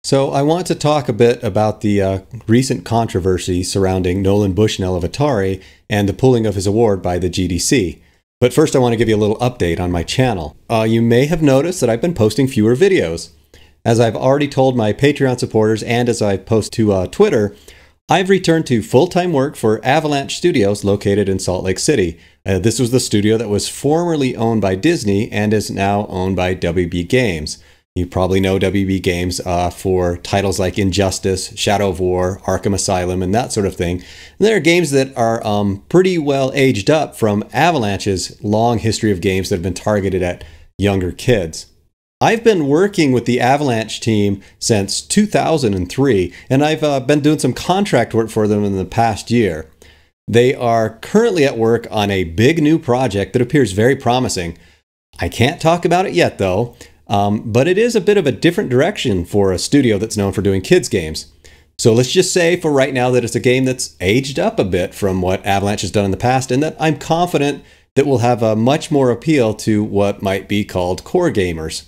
So I want to talk a bit about the recent controversy surrounding Nolan Bushnell of Atari and the pulling of his award by the GDC. But first I want to give you a little update on my channel. You may have noticed that I've been posting fewer videos. As I've already told my Patreon supporters and as I post to Twitter, I've returned to full-time work for Avalanche Studios located in Salt Lake City. This was the studio that was formerly owned by Disney and is now owned by WB Games. You probably know WB Games for titles like Injustice, Shadow of War, Arkham Asylum, and that sort of thing. And there are games that are pretty well aged up from Avalanche's long history of games that have been targeted at younger kids. I've been working with the Avalanche team since 2003, and I've been doing some contract work for them in the past year. They are currently at work on a big new project that appears very promising. I can't talk about it yet, though. But it is a bit of a different direction for a studio that's known for doing kids games. So let's just say for right now that it's a game that's aged up a bit from what Avalanche has done in the past, and that I'm confident that will have a much more appeal to what might be called core gamers.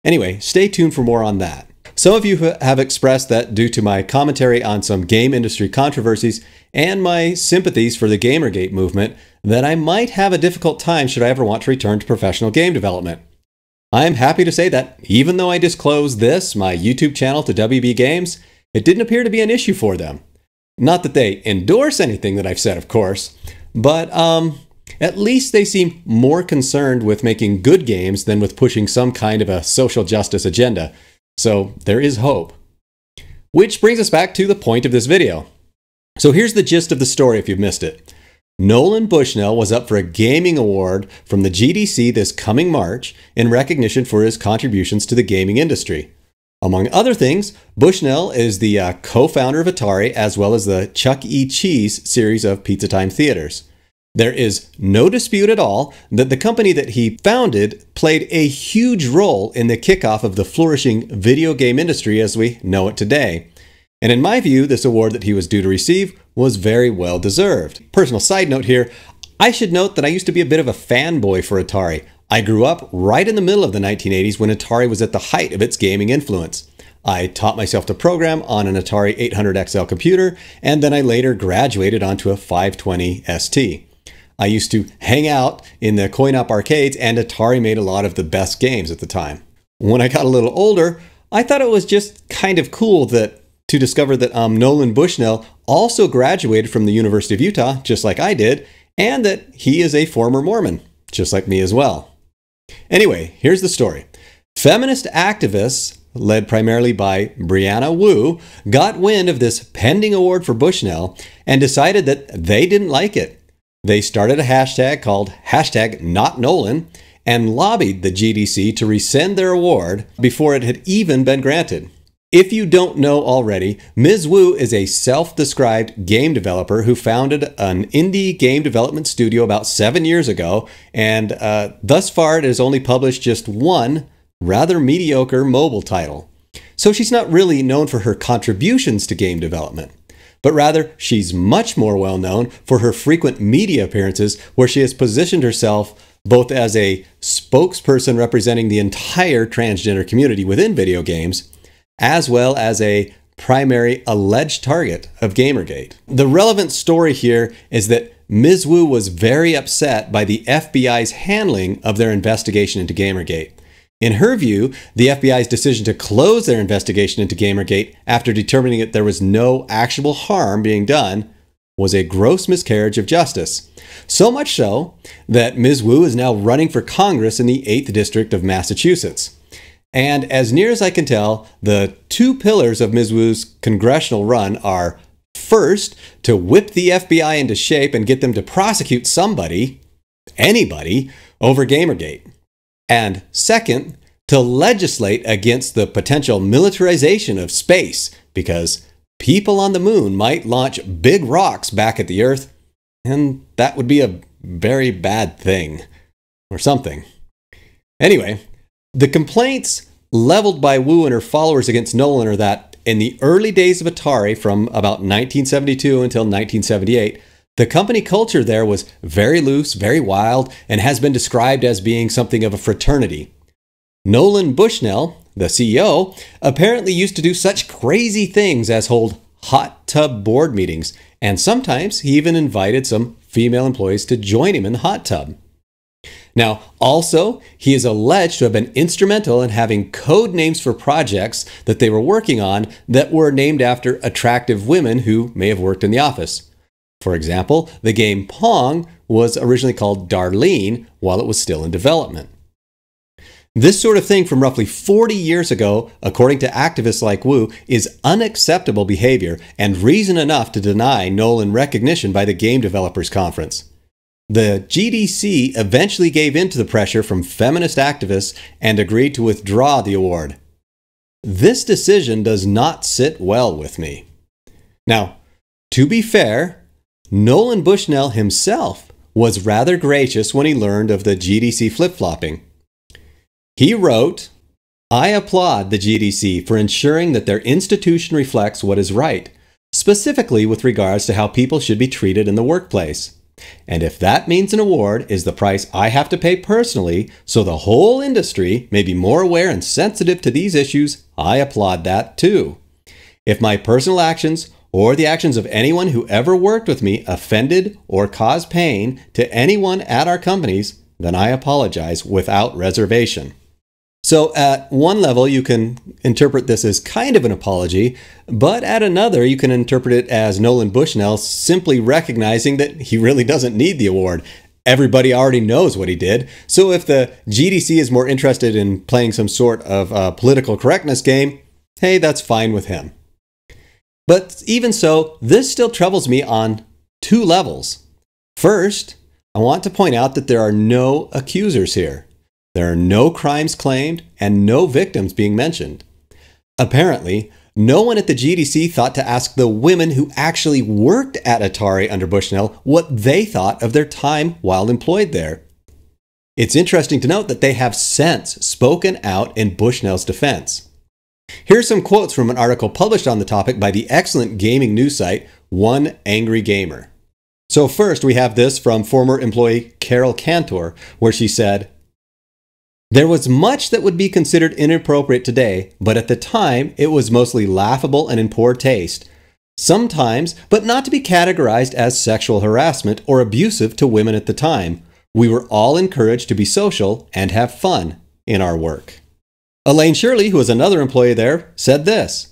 Anyway, stay tuned for more on that. Some of you have expressed that due to my commentary on some game industry controversies and my sympathies for the Gamergate movement, that I might have a difficult time should I ever want to return to professional game development. I'm happy to say that even though I disclosed this, my YouTube channel, to WB Games, it didn't appear to be an issue for them. Not that they endorse anything that I've said, of course, but at least they seem more concerned with making good games than with pushing some kind of a social justice agenda. So there is hope. Which brings us back to the point of this video. So here's the gist of the story if you've missed it. Nolan Bushnell was up for a gaming award from the GDC this coming March in recognition for his contributions to the gaming industry. Among other things, Bushnell is the co-founder of Atari as well as the Chuck E. Cheese series of Pizza Time theaters. There is no dispute at all that the company that he founded played a huge role in the kickoff of the flourishing video game industry as we know it today. And in my view, this award that he was due to receive was very well deserved. Personal side note here, I should note that I used to be a bit of a fanboy for Atari. I grew up right in the middle of the 1980s when Atari was at the height of its gaming influence. I taught myself to program on an Atari 800XL computer, and then I later graduated onto a 520 ST. I used to hang out in the coin-op arcades, and Atari made a lot of the best games at the time. When I got a little older, I thought it was just kind of cool to discover that Nolan Bushnell also graduated from the University of Utah, just like I did, and that he is a former Mormon, just like me as well. Anyway, here's the story. Feminist activists, led primarily by Brianna Wu, got wind of this pending award for Bushnell and decided that they didn't like it. They started a hashtag called #NotNolan and lobbied the GDC to rescind their award before it had even been granted. If you don't know already, Ms. Wu is a self-described game developer who founded an indie game development studio about 7 years ago, and thus far it has only published just one rather mediocre mobile title. So she's not really known for her contributions to game development, but rather she's much more well known for her frequent media appearances where she has positioned herself both as a spokesperson representing the entire transgender community within video games, as well as a primary alleged target of Gamergate. The relevant story here is that Ms. Wu was very upset by the FBI's handling of their investigation into Gamergate. In her view, the FBI's decision to close their investigation into Gamergate after determining that there was no actual harm being done was a gross miscarriage of justice. So much so that Ms. Wu is now running for Congress in the 8th District of Massachusetts. And as near as I can tell, the two pillars of Ms. Wu's congressional run are, first, to whip the FBI into shape and get them to prosecute somebody, anybody, over Gamergate. And second, to legislate against the potential militarization of space, because people on the moon might launch big rocks back at the Earth, and that would be a very bad thing. Or something. Anyway, the complaints leveled by Wu and her followers against Nolan are that in the early days of Atari, from about 1972 until 1978, the company culture there was very loose, very wild, and has been described as being something of a fraternity. Nolan Bushnell, the CEO, apparently used to do such crazy things as hold hot tub board meetings, and sometimes he even invited some female employees to join him in the hot tub. Now, also, he is alleged to have been instrumental in having code names for projects that they were working on that were named after attractive women who may have worked in the office. For example, the game Pong was originally called Darlene while it was still in development. This sort of thing from roughly 40 years ago, according to activists like Wu, is unacceptable behavior and reason enough to deny Nolan recognition by the Game Developers Conference. The GDC eventually gave in to the pressure from feminist activists and agreed to withdraw the award. This decision does not sit well with me. Now, to be fair, Nolan Bushnell himself was rather gracious when he learned of the GDC flip-flopping. He wrote, "I applaud the GDC for ensuring that their institution reflects what is right, specifically with regards to how people should be treated in the workplace. And if that means an award is the price I have to pay personally so the whole industry may be more aware and sensitive to these issues, I applaud that too. If my personal actions or the actions of anyone who ever worked with me offended or caused pain to anyone at our companies, then I apologize without reservation." So at one level, you can interpret this as kind of an apology, but at another, you can interpret it as Nolan Bushnell simply recognizing that he really doesn't need the award. Everybody already knows what he did. So if the GDC is more interested in playing some sort of political correctness game, hey, that's fine with him. But even so, this still troubles me on two levels. First, I want to point out that there are no accusers here. There are no crimes claimed and no victims being mentioned. Apparently, no one at the GDC thought to ask the women who actually worked at Atari under Bushnell what they thought of their time while employed there. It's interesting to note that they have since spoken out in Bushnell's defense. Here's some quotes from an article published on the topic by the excellent gaming news site One Angry Gamer. So first, we have this from former employee Carol Cantor, where she said, "There was much that would be considered inappropriate today, but at the time it was mostly laughable and in poor taste. Sometimes, but not to be categorized as sexual harassment or abusive to women at the time. We were all encouraged to be social and have fun in our work." Elaine Shirley, who was another employee there, said this,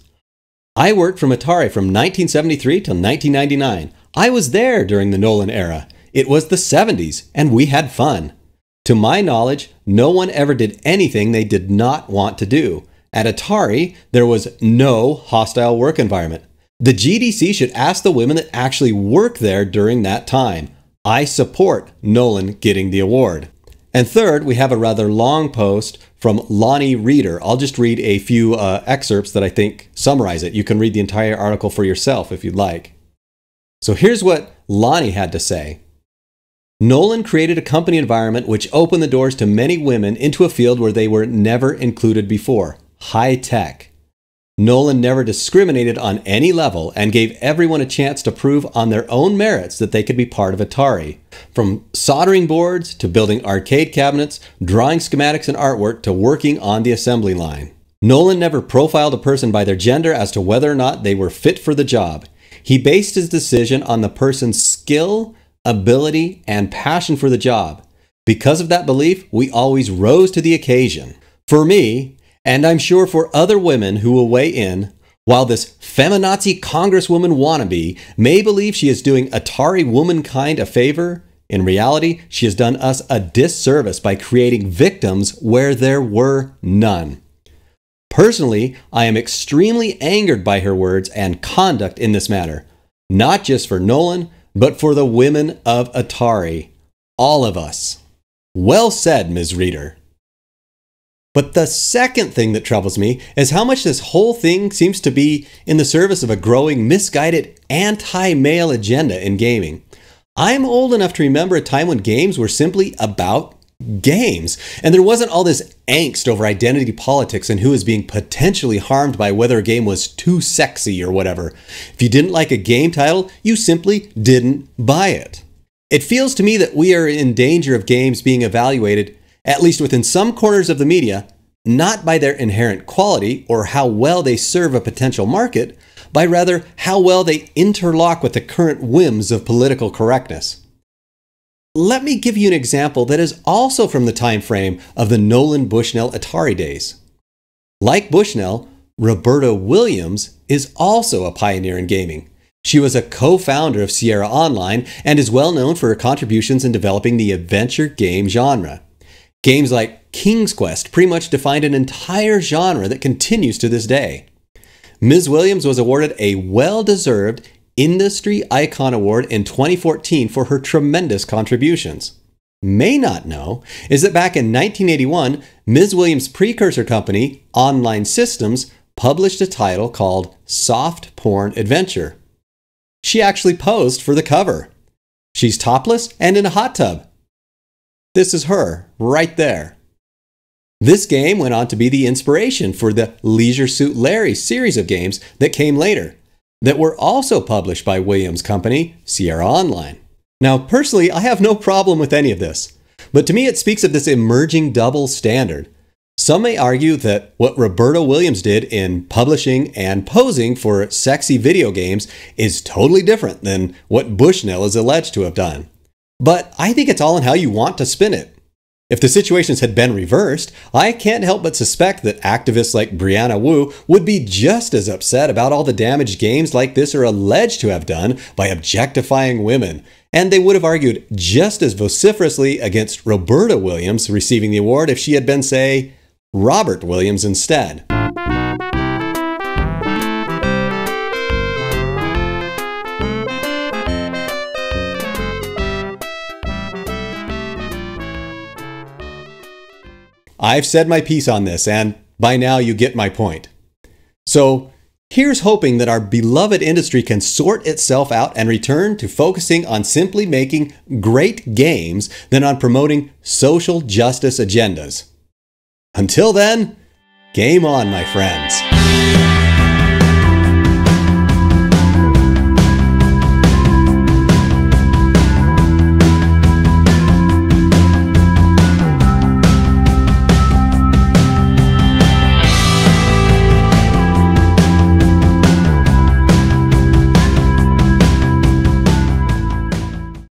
"I worked from Atari from 1973 till 1999. I was there during the Nolan era. It was the 70s, and we had fun. To my knowledge, no one ever did anything they did not want to do. At Atari, there was no hostile work environment. The GDC should ask the women that actually worked there during that time. I support Nolan getting the award." And third, we have a rather long post from Lonnie Reeder. I'll just read a few excerpts that I think summarize it. You can read the entire article for yourself if you'd like. So here's what Lonnie had to say. "Nolan created a company environment which opened the doors to many women into a field where they were never included before, high tech. Nolan never discriminated on any level and gave everyone a chance to prove on their own merits that they could be part of Atari. From soldering boards to building arcade cabinets, drawing schematics and artwork to working on the assembly line. Nolan never profiled a person by their gender as to whether or not they were fit for the job. He based his decision on the person's skill, ability, and passion for the job. Because of that belief, we always rose to the occasion. For me, and I'm sure for other women who will weigh in, while this feminazi congresswoman wannabe may believe she is doing Atari womankind a favor, in reality, she has done us a disservice by creating victims where there were none. Personally, I am extremely angered by her words and conduct in this matter, not just for Nolan, but for the women of Atari. All of us." Well said, Ms. Reeder. But the second thing that troubles me is how much this whole thing seems to be in the service of a growing, misguided, anti-male agenda in gaming. I'm old enough to remember a time when games were simply about games, and there wasn't all this angst over identity politics and who was being potentially harmed by whether a game was too sexy or whatever. If you didn't like a game title, you simply didn't buy it. It feels to me that we are in danger of games being evaluated, at least within some corners of the media, not by their inherent quality or how well they serve a potential market, but rather how well they interlock with the current whims of political correctness. Let me give you an example that is also from the time frame of the Nolan Bushnell Atari days. Like Bushnell, Roberta Williams is also a pioneer in gaming. She was a co-founder of Sierra Online and is well known for her contributions in developing the adventure game genre. Games like King's Quest pretty much defined an entire genre that continues to this day. Ms. Williams was awarded a well-deserved Industry Icon Award in 2014 for her tremendous contributions. May not know is that back in 1981, Ms. Williams' precursor company, Online Systems, published a title called Soft Porn Adventure. She actually posed for the cover. She's topless and in a hot tub. This is her, right there. This game went on to be the inspiration for the Leisure Suit Larry series of games that came later, that were also published by Williams' company, Sierra Online. Now, personally, I have no problem with any of this, but to me it speaks of this emerging double standard. Some may argue that what Roberta Williams did in publishing and posing for sexy video games is totally different than what Bushnell is alleged to have done. But I think it's all in how you want to spin it. If the situations had been reversed, I can't help but suspect that activists like Brianna Wu would be just as upset about all the damage games like this are alleged to have done by objectifying women, and they would have argued just as vociferously against Roberta Williams receiving the award if she had been, say, Robert Williams instead. I've said my piece on this, and by now you get my point. So here's hoping that our beloved industry can sort itself out and return to focusing on simply making great games than on promoting social justice agendas. Until then, game on, my friends.